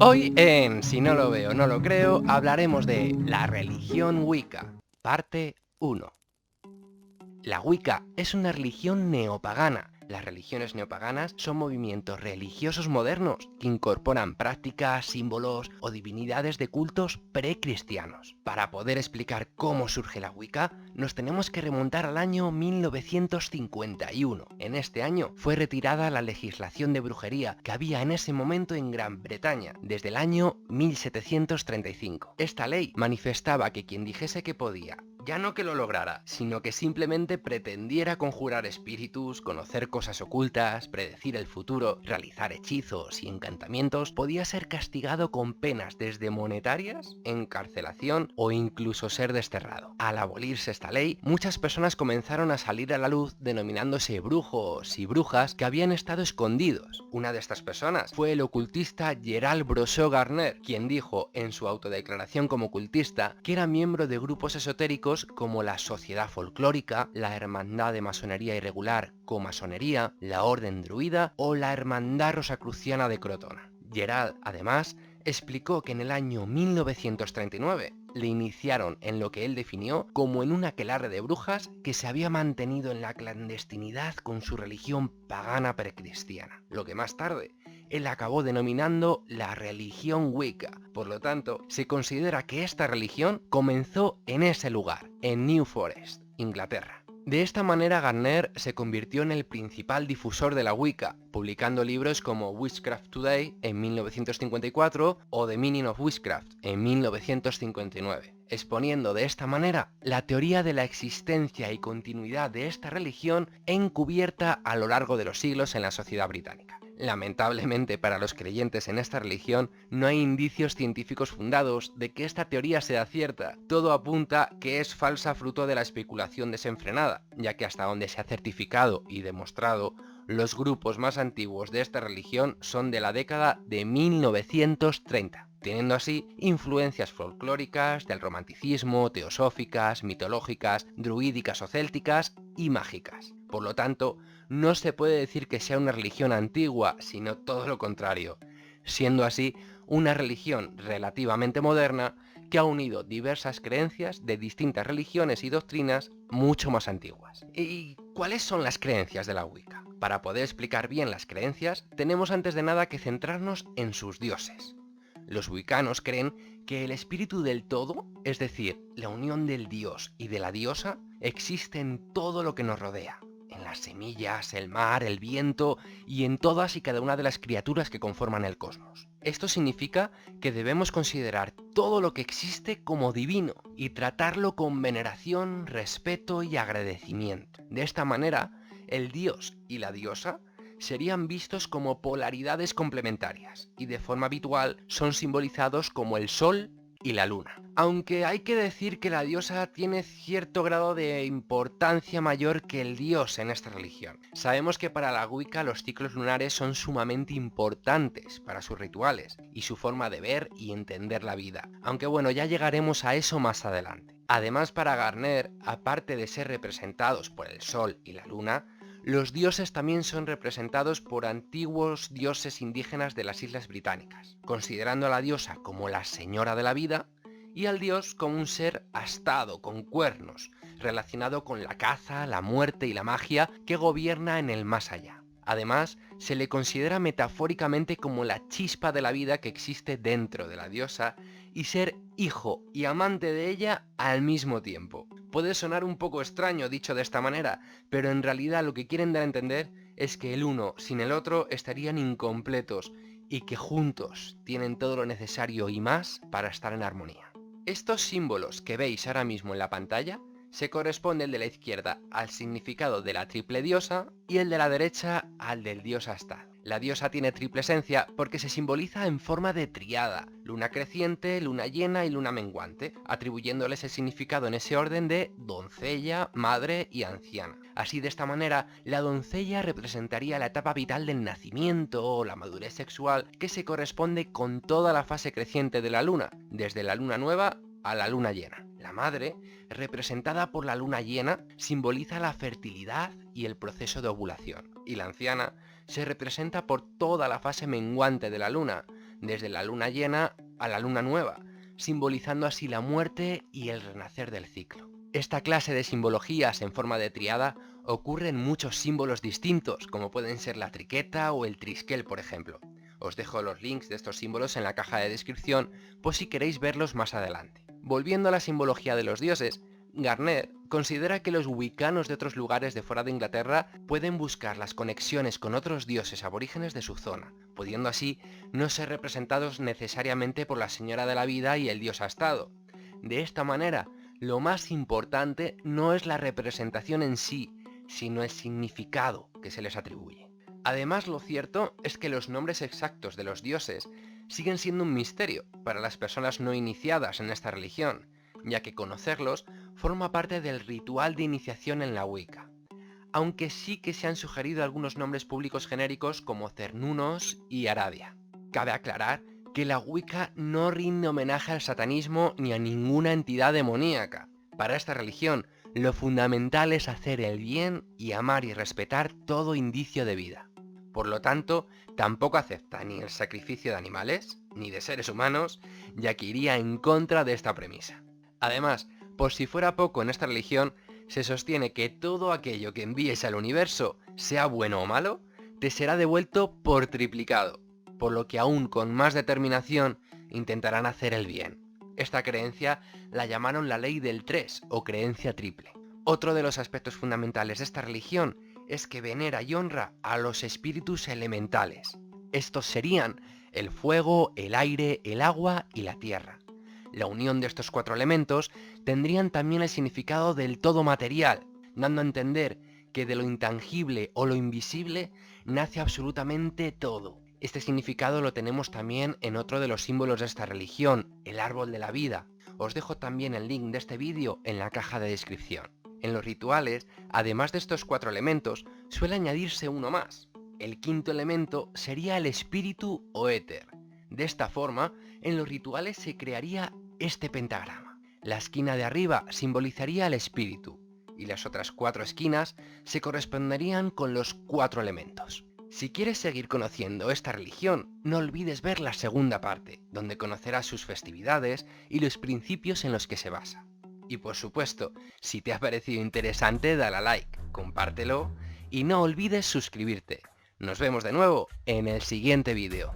Hoy en Si no lo veo, no lo creo, hablaremos de la religión Wicca, parte 1. La Wicca es una religión neopagana. Las religiones neopaganas son movimientos religiosos modernos que incorporan prácticas, símbolos o divinidades de cultos precristianos. Para poder explicar cómo surge la Wicca, nos tenemos que remontar al año 1951. En este año fue retirada la legislación de brujería que había en ese momento en Gran Bretaña, desde el año 1735. Esta ley manifestaba que quien dijese que podía, ya no que lo lograra, sino que simplemente pretendiera conjurar espíritus, conocer cosas ocultas, predecir el futuro, realizar hechizos y encantamientos, podía ser castigado con penas desde monetarias, encarcelación o incluso ser desterrado. Al abolirse esta ley, muchas personas comenzaron a salir a la luz denominándose brujos y brujas que habían estado escondidos. Una de estas personas fue el ocultista Gerald Brosseau Garner, quien dijo en su autodeclaración como ocultista que era miembro de grupos esotéricos como la Sociedad Folclórica, la Hermandad de Masonería Irregular, Comasonería, la Orden Druida o la Hermandad Rosacruciana de Crotona. Gerald, además, explicó que en el año 1939 le iniciaron en lo que él definió como en un aquelarre de brujas que se había mantenido en la clandestinidad con su religión pagana precristiana, lo que más tarde él acabó denominando la religión Wicca. Por lo tanto, se considera que esta religión comenzó en ese lugar, en New Forest, Inglaterra. De esta manera Garner se convirtió en el principal difusor de la Wicca, publicando libros como Witchcraft Today en 1954 o The Meaning of Witchcraft en 1959, exponiendo de esta manera la teoría de la existencia y continuidad de esta religión encubierta a lo largo de los siglos en la sociedad británica. Lamentablemente para los creyentes en esta religión no hay indicios científicos fundados de que esta teoría sea cierta. Todo apunta que es falsa fruto de la especulación desenfrenada, ya que hasta donde se ha certificado y demostrado, los grupos más antiguos de esta religión son de la década de 1930. Teniendo así influencias folclóricas, del romanticismo, teosóficas, mitológicas, druídicas o célticas y mágicas. Por lo tanto, no se puede decir que sea una religión antigua, sino todo lo contrario, siendo así una religión relativamente moderna que ha unido diversas creencias de distintas religiones y doctrinas mucho más antiguas. ¿Y cuáles son las creencias de la Wicca? Para poder explicar bien las creencias, tenemos antes de nada que centrarnos en sus dioses. Los wiccanos creen que el espíritu del todo, es decir, la unión del dios y de la diosa, existe en todo lo que nos rodea, en las semillas, el mar, el viento y en todas y cada una de las criaturas que conforman el cosmos. Esto significa que debemos considerar todo lo que existe como divino y tratarlo con veneración, respeto y agradecimiento. De esta manera, el dios y la diosa serían vistos como polaridades complementarias y de forma habitual son simbolizados como el sol y la luna. Aunque hay que decir que la diosa tiene cierto grado de importancia mayor que el dios en esta religión. Sabemos que para la Wicca los ciclos lunares son sumamente importantes para sus rituales y su forma de ver y entender la vida. Aunque bueno, ya llegaremos a eso más adelante. Además, para Garner, aparte de ser representados por el sol y la luna, los dioses también son representados por antiguos dioses indígenas de las Islas Británicas, considerando a la diosa como la señora de la vida y al dios como un ser astado, con cuernos, relacionado con la caza, la muerte y la magia que gobierna en el más allá. Además, se le considera metafóricamente como la chispa de la vida que existe dentro de la diosa y ser hijo y amante de ella al mismo tiempo. Puede sonar un poco extraño dicho de esta manera, pero en realidad lo que quieren dar a entender es que el uno sin el otro estarían incompletos y que juntos tienen todo lo necesario y más para estar en armonía. Estos símbolos que veis ahora mismo en la pantalla se corresponde el de la izquierda al significado de la triple diosa y el de la derecha al del dios astado. La diosa tiene triple esencia porque se simboliza en forma de triada, luna creciente, luna llena y luna menguante, atribuyéndoles el significado en ese orden de doncella, madre y anciana. Así, de esta manera, la doncella representaría la etapa vital del nacimiento o la madurez sexual que se corresponde con toda la fase creciente de la luna, desde la luna nueva a la luna llena. La madre, representada por la luna llena, simboliza la fertilidad y el proceso de ovulación, y la anciana se representa por toda la fase menguante de la luna, desde la luna llena a la luna nueva, simbolizando así la muerte y el renacer del ciclo. Esta clase de simbologías en forma de triada ocurre en muchos símbolos distintos, como pueden ser la triqueta o el triskel, por ejemplo. Os dejo los links de estos símbolos en la caja de descripción, por si queréis verlos más adelante. Volviendo a la simbología de los dioses, Gardner considera que los wiccanos de otros lugares de fuera de Inglaterra pueden buscar las conexiones con otros dioses aborígenes de su zona, pudiendo así no ser representados necesariamente por la Señora de la Vida y el dios Astado. De esta manera, lo más importante no es la representación en sí, sino el significado que se les atribuye. Además, lo cierto es que los nombres exactos de los dioses siguen siendo un misterio para las personas no iniciadas en esta religión, ya que conocerlos forma parte del ritual de iniciación en la Wicca. Aunque sí que se han sugerido algunos nombres públicos genéricos como Cernunnos y Aradia. Cabe aclarar que la Wicca no rinde homenaje al satanismo ni a ninguna entidad demoníaca. Para esta religión, lo fundamental es hacer el bien y amar y respetar todo indicio de vida. Por lo tanto, tampoco acepta ni el sacrificio de animales, ni de seres humanos, ya que iría en contra de esta premisa. Además, por si fuera poco en esta religión, se sostiene que todo aquello que envíes al universo, sea bueno o malo, te será devuelto por triplicado, por lo que aún con más determinación intentarán hacer el bien. Esta creencia la llamaron la ley del 3 o creencia triple. Otro de los aspectos fundamentales de esta religión es que venera y honra a los espíritus elementales. Estos serían el fuego, el aire, el agua y la tierra. La unión de estos 4 elementos tendrían también el significado del todo material, dando a entender que de lo intangible o lo invisible nace absolutamente todo. Este significado lo tenemos también en otro de los símbolos de esta religión, el árbol de la vida. Os dejo también el link de este vídeo en la caja de descripción. En los rituales, además de estos 4 elementos, suele añadirse uno más. El quinto elemento sería el espíritu o éter. De esta forma, en los rituales se crearía este pentagrama. La esquina de arriba simbolizaría el espíritu, y las otras 4 esquinas se corresponderían con los 4 elementos. Si quieres seguir conociendo esta religión, no olvides ver la segunda parte, donde conocerás sus festividades y los principios en los que se basa. Y por supuesto, si te ha parecido interesante, dale a like, compártelo y no olvides suscribirte. Nos vemos de nuevo en el siguiente vídeo.